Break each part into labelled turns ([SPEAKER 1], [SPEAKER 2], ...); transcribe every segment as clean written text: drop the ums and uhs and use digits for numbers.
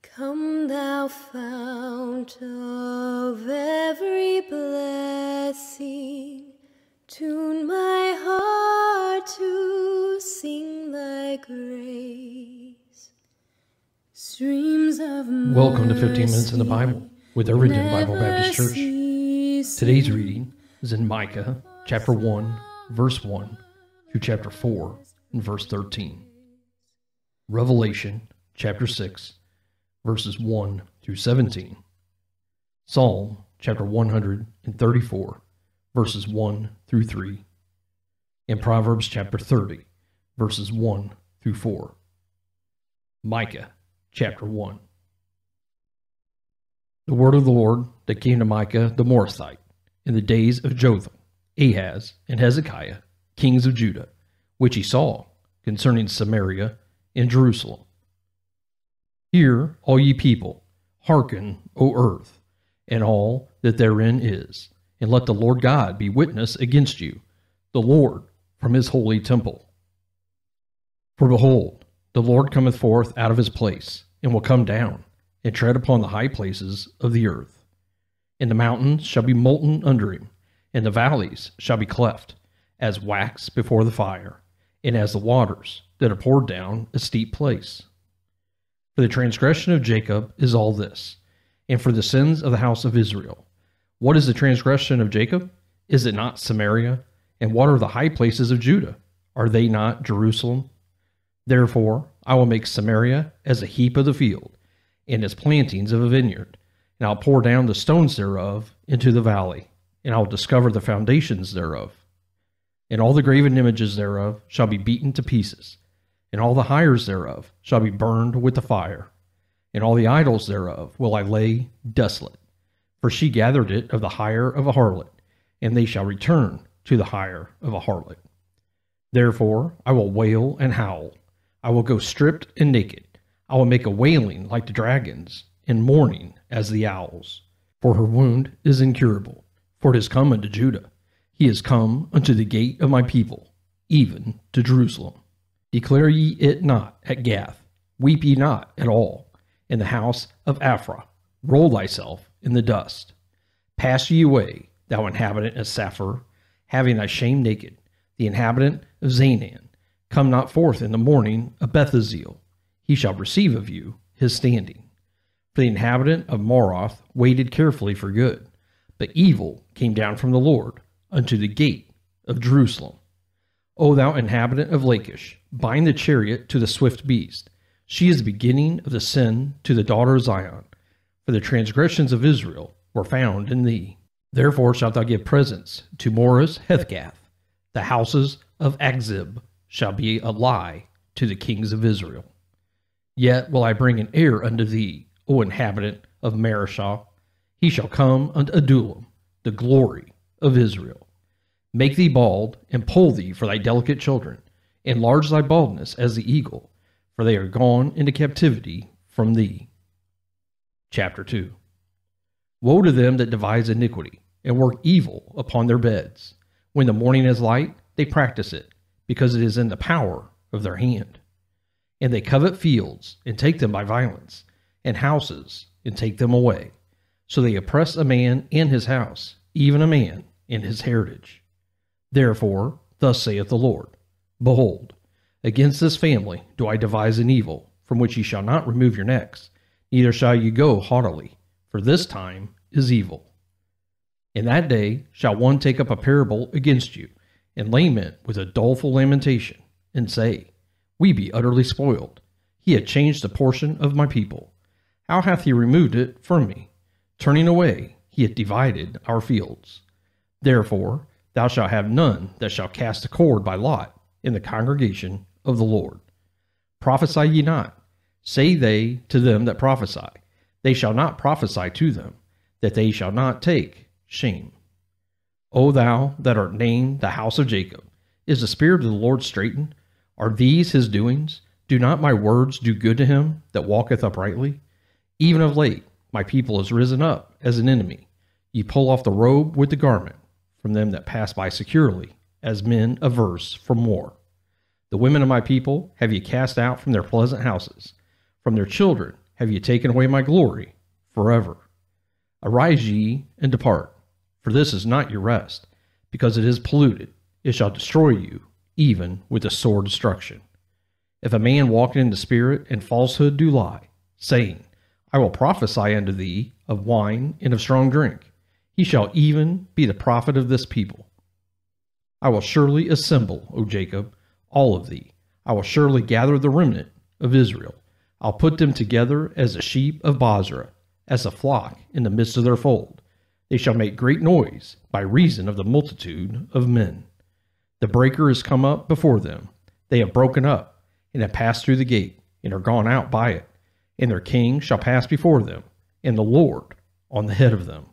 [SPEAKER 1] Come thou fount of every blessing, tune my heart to sing thy grace. Streams of
[SPEAKER 2] Welcome to 15 Minutes in the Bible with Irvington Bible Baptist Church. Today's reading is in Micah chapter 1, verse 1 through chapter 4 and verse 13. Revelation chapter 6, verses 1 through 17. Psalm chapter 134, verses 1 through 3. And Proverbs chapter 30, verses 1 through 4. Micah chapter 1. The word of the Lord that came to Micah the Morasthite in the days of Jotham, Ahaz, and Hezekiah, kings of Judah, which he saw concerning Samaria and Jerusalem. Hear, all ye people, hearken, O earth, and all that therein is, and let the Lord God be witness against you, the Lord from his holy temple. For behold, the Lord cometh forth out of his place, and will come down, and tread upon the high places of the earth. And the mountains shall be molten under him, and the valleys shall be cleft, as wax before the fire, and as the waters that are poured down a steep place. For the transgression of Jacob is all this, and for the sins of the house of Israel. What is the transgression of Jacob? Is it not Samaria? And what are the high places of Judah? Are they not Jerusalem? Therefore I will make Samaria as a heap of the field, and as plantings of a vineyard, and I'll pour down the stones thereof into the valley, and I'll discover the foundations thereof. And all the graven images thereof shall be beaten to pieces, and all the hires thereof shall be burned with the fire, and all the idols thereof will I lay desolate. For she gathered it of the hire of a harlot, and they shall return to the hire of a harlot. Therefore I will wail and howl. I will go stripped and naked. I will make a wailing like the dragons, and mourning as the owls. For her wound is incurable, for it is come unto Judah. He is come unto the gate of my people, even to Jerusalem. Declare ye it not at Gath, weep ye not at all. In the house of Aphrah, roll thyself in the dust. Pass ye away, thou inhabitant of Saphir, having thy shame naked, the inhabitant of Zaanan. Come not forth in the morning of Bethazel, he shall receive of you his standing. For the inhabitant of Moroth waited carefully for good, but evil came down from the Lord unto the gate of Jerusalem. O thou inhabitant of Lachish, bind the chariot to the swift beast. She is the beginning of the sin to the daughter of Zion, for the transgressions of Israel were found in thee. Therefore shalt thou give presents to Morez Hethgath. The houses of Akzib shall be a lie to the kings of Israel. Yet will I bring an heir unto thee, O inhabitant of Mareshah. He shall come unto Adullam, the glory of Israel. Make thee bald, and poll thee for thy delicate children. Enlarge thy baldness as the eagle, for they are gone into captivity from thee. Chapter 2. Woe to them that devise iniquity, and work evil upon their beds. When the morning is light, they practice it, because it is in the power of their hand. And they covet fields, and take them by violence, and houses, and take them away. So they oppress a man and his house, even a man and his heritage. Therefore, thus saith the Lord, Behold, against this family do I devise an evil, from which ye shall not remove your necks, neither shall ye go haughtily, for this time is evil. In that day shall one take up a parable against you, and lament with a doleful lamentation, and say, We be utterly spoiled. He hath changed the portion of my people. How hath he removed it from me? Turning away, he hath divided our fields. Therefore thou shalt have none that shall cast a cord by lot in the congregation of the Lord. Prophesy ye not, say they to them that prophesy. They shall not prophesy to them, that they shall not take shame. O thou that art named the house of Jacob, is the spirit of the Lord straitened? Are these his doings? Do not my words do good to him that walketh uprightly? Even of late my people is risen up as an enemy. Ye pull off the robe with the garment from them that pass by securely, as men averse from war. The women of my people have ye cast out from their pleasant houses. From their children have ye taken away my glory forever. Arise ye and depart, for this is not your rest, because it is polluted. It shall destroy you, even with a sore destruction. If a man walking in the Spirit and falsehood do lie, saying, I will prophesy unto thee of wine and of strong drink, he shall even be the prophet of this people. I will surely assemble, O Jacob, all of thee. I will surely gather the remnant of Israel. I'll put them together as the sheep of Bozrah, as a flock in the midst of their fold. They shall make great noise by reason of the multitude of men. The breaker is come up before them. They have broken up, and have passed through the gate, and are gone out by it. And their king shall pass before them, and the Lord on the head of them.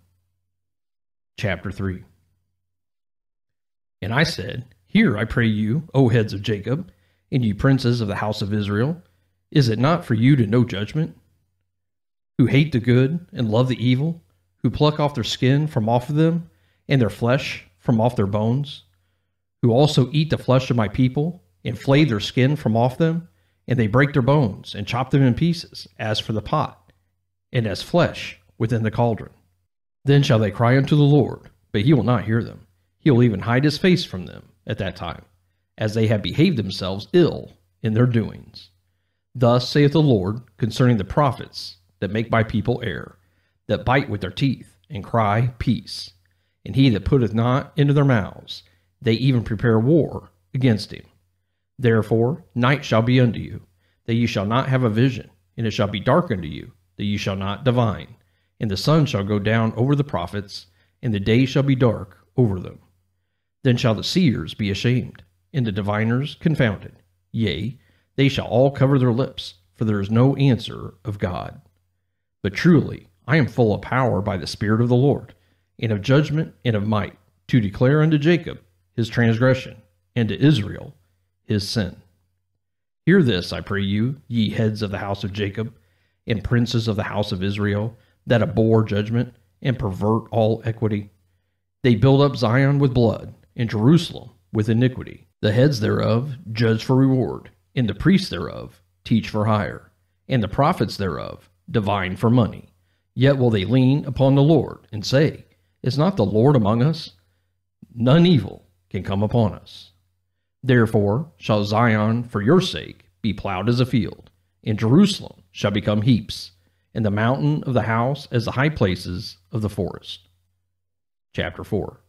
[SPEAKER 2] Chapter 3. And I said, Hear, I pray you, O heads of Jacob, and ye princes of the house of Israel, is it not for you to know judgment? Who hate the good and love the evil, who pluck off their skin from off of them, and their flesh from off their bones, who also eat the flesh of my people, and flay their skin from off them, and they break their bones, and chop them in pieces, as for the pot, and as flesh within the cauldron. Then shall they cry unto the Lord, but he will not hear them. He will even hide his face from them at that time, as they have behaved themselves ill in their doings. Thus saith the Lord concerning the prophets that make my people err, that bite with their teeth, and cry, Peace. And he that putteth not into their mouths, they even prepare war against him. Therefore night shall be unto you, that ye shall not have a vision, and it shall be dark unto you, that ye shall not divine. And the sun shall go down over the prophets, and the day shall be dark over them. Then shall the seers be ashamed, and the diviners confounded. Yea, they shall all cover their lips, for there is no answer of God. But truly I am full of power by the Spirit of the Lord, and of judgment and of might, to declare unto Jacob his transgression, and to Israel his sin. Hear this, I pray you, ye heads of the house of Jacob, and princes of the house of Israel, that abhor judgment, and pervert all equity. They build up Zion with blood, and Jerusalem with iniquity. The heads thereof judge for reward, and the priests thereof teach for hire, and the prophets thereof divine for money. Yet will they lean upon the Lord, and say, Is not the Lord among us? None evil can come upon us. Therefore shall Zion for your sake be plowed as a field, and Jerusalem shall become heaps, and the mountain of the house as the high places of the forest. Chapter 4.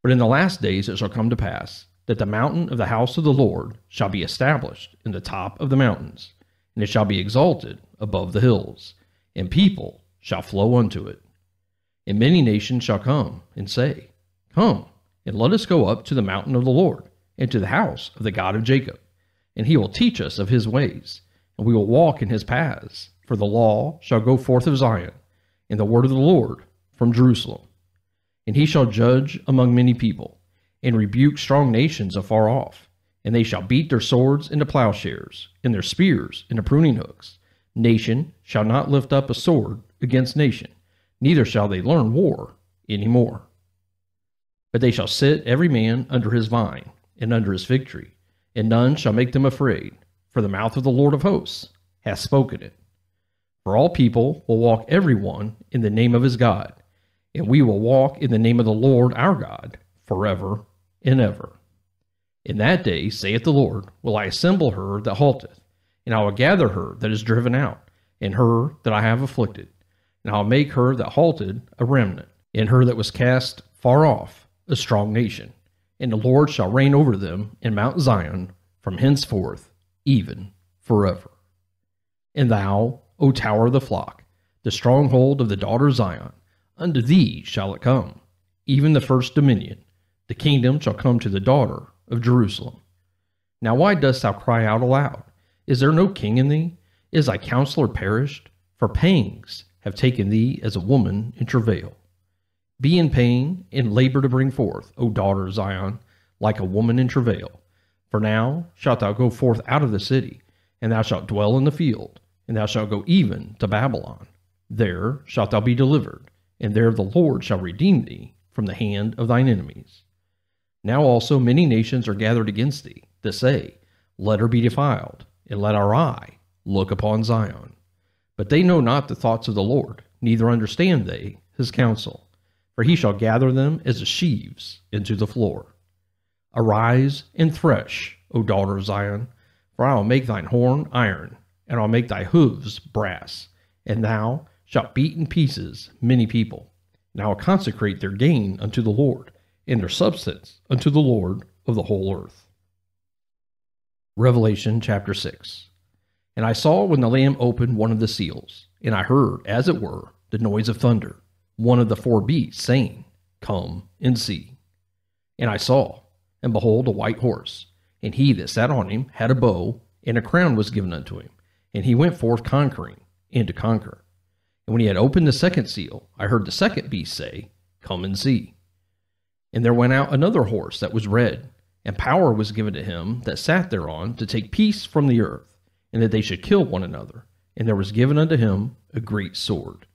[SPEAKER 2] But in the last days it shall come to pass, that the mountain of the house of the Lord shall be established in the top of the mountains, and it shall be exalted above the hills, and people shall flow unto it. And many nations shall come, and say, Come, and let us go up to the mountain of the Lord, and to the house of the God of Jacob, and he will teach us of his ways, and we will walk in his paths. For the law shall go forth of Zion, and the word of the Lord from Jerusalem. And he shall judge among many people, and rebuke strong nations afar off. And they shall beat their swords into plowshares, and their spears into pruning hooks. Nation shall not lift up a sword against nation, neither shall they learn war any more. But they shall sit every man under his vine, and under his fig tree, and none shall make them afraid, for the mouth of the Lord of hosts hath spoken it. For all people will walk every one in the name of his God, and we will walk in the name of the Lord our God forever and ever. In that day, saith the Lord, will I assemble her that halteth, and I will gather her that is driven out, and her that I have afflicted, and I will make her that halted a remnant, and her that was cast far off a strong nation. And the Lord shall reign over them in Mount Zion from henceforth, even forever. And thou, O tower of the flock, the stronghold of the daughter Zion, unto thee shall it come, even the first dominion. The kingdom shall come to the daughter of Jerusalem. Now why dost thou cry out aloud? Is there no king in thee? Is thy counselor perished? For pangs have taken thee as a woman in travail. Be in pain and labor to bring forth, O daughter of Zion, like a woman in travail. For now shalt thou go forth out of the city, and thou shalt dwell in the field, and thou shalt go even to Babylon. There shalt thou be delivered, and there the Lord shall redeem thee from the hand of thine enemies. Now also many nations are gathered against thee, that say, Let her be defiled, and let our eye look upon Zion. But they know not the thoughts of the Lord, neither understand they his counsel. For he shall gather them as the sheaves into the floor. Arise and thresh, O daughter of Zion, for I will make thine horn iron, and I'll make thy hooves brass, and thou shalt beat in pieces many people. And I will consecrate their gain unto the Lord, and their substance unto the Lord of the whole earth. Revelation chapter 6. And I saw when the Lamb opened one of the seals, and I heard, as it were, the noise of thunder, one of the four beasts, saying, Come and see. And I saw, and behold, a white horse, and he that sat on him had a bow, and a crown was given unto him, and he went forth conquering, and to conquer. And when he had opened the second seal, I heard the second beast say, Come and see. And there went out another horse that was red, and power was given to him that sat thereon to take peace from the earth, and that they should kill one another. And there was given unto him a great sword.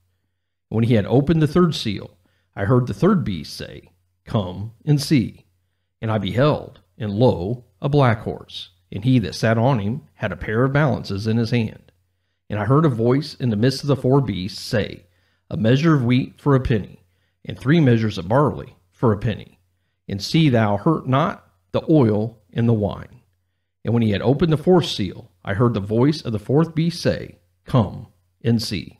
[SPEAKER 2] And when he had opened the third seal, I heard the third beast say, Come and see. And I beheld, and lo, a black horse, and he that sat on him had a pair of balances in his hand. And I heard a voice in the midst of the four beasts say, A measure of wheat for a penny, and 3 measures of barley for a penny. And see thou hurt not the oil and the wine. And when he had opened the fourth seal, I heard the voice of the fourth beast say, Come and see.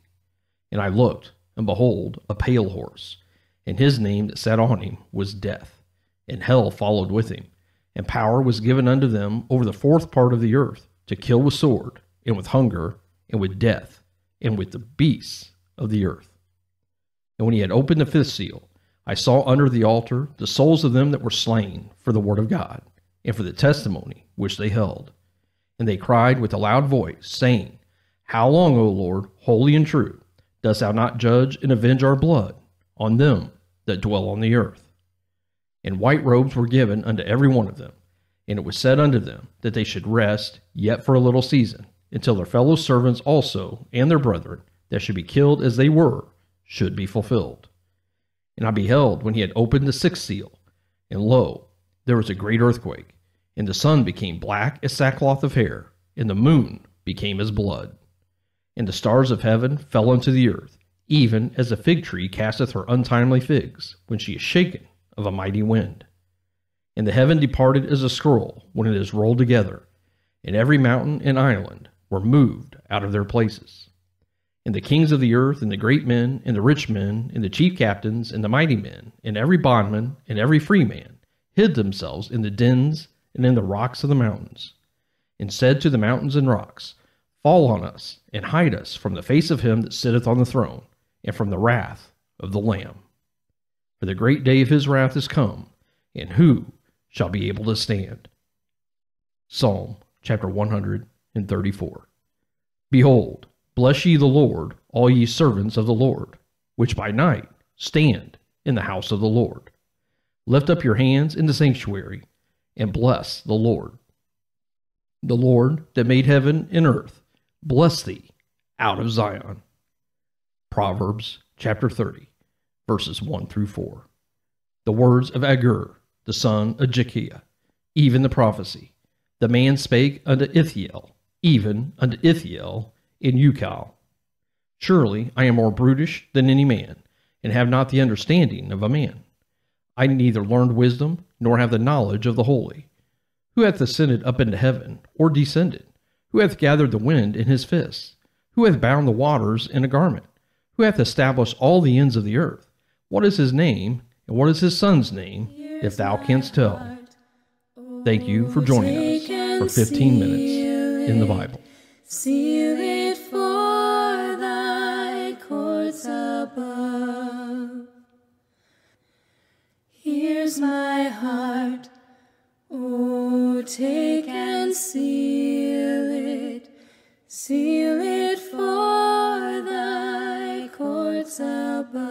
[SPEAKER 2] And I looked, and behold, a pale horse, and his name that sat on him was Death, and hell followed with him. And power was given unto them over the fourth part of the earth, to kill with sword, and with hunger, and with death, and with the beasts of the earth. And when he had opened the fifth seal, I saw under the altar the souls of them that were slain for the word of God, and for the testimony which they held. And they cried with a loud voice, saying, How long, O Lord, holy and true, dost thou not judge and avenge our blood on them that dwell on the earth? And white robes were given unto every one of them, and it was said unto them that they should rest yet for a little season, until their fellow servants also and their brethren that should be killed as they were should be fulfilled. And I beheld when he had opened the sixth seal, and lo, there was a great earthquake, and the sun became black as sackcloth of hair, and the moon became as blood. And the stars of heaven fell unto the earth, even as a fig tree casteth her untimely figs, when she is shaken of a mighty wind. And the heaven departed as a scroll when it is rolled together, and every mountain and island were moved out of their places. And the kings of the earth, and the great men, and the rich men, and the chief captains, and the mighty men, and every bondman, and every free man, hid themselves in the dens and in the rocks of the mountains, and said to the mountains and rocks, Fall on us, and hide us from the face of him that sitteth on the throne, and from the wrath of the Lamb. For the great day of his wrath is come, and who shall be able to stand? Psalm chapter 134. Behold, bless ye the Lord, all ye servants of the Lord, which by night stand in the house of the Lord. Lift up your hands in the sanctuary, and bless the Lord. The Lord that made heaven and earth, bless thee out of Zion. Proverbs chapter 30, verses 1 through 4. The words of Agur, the son of Jekiah, even the prophecy. The man spake unto Ithiel, even unto Ithiel in Ucal. Surely I am more brutish than any man, and have not the understanding of a man. I neither learned wisdom, nor have the knowledge of the holy. Who hath ascended up into heaven, or descended? Who hath gathered the wind in his fists? Who hath bound the waters in a garment? Who hath established all the ends of the earth? What is his name, and what is his son's name, if thou canst tell? Thank you for joining us for 15 minutes in the Bible.
[SPEAKER 1] Seal it for thy courts above. Here's my heart, oh, take and seal it for thy courts above.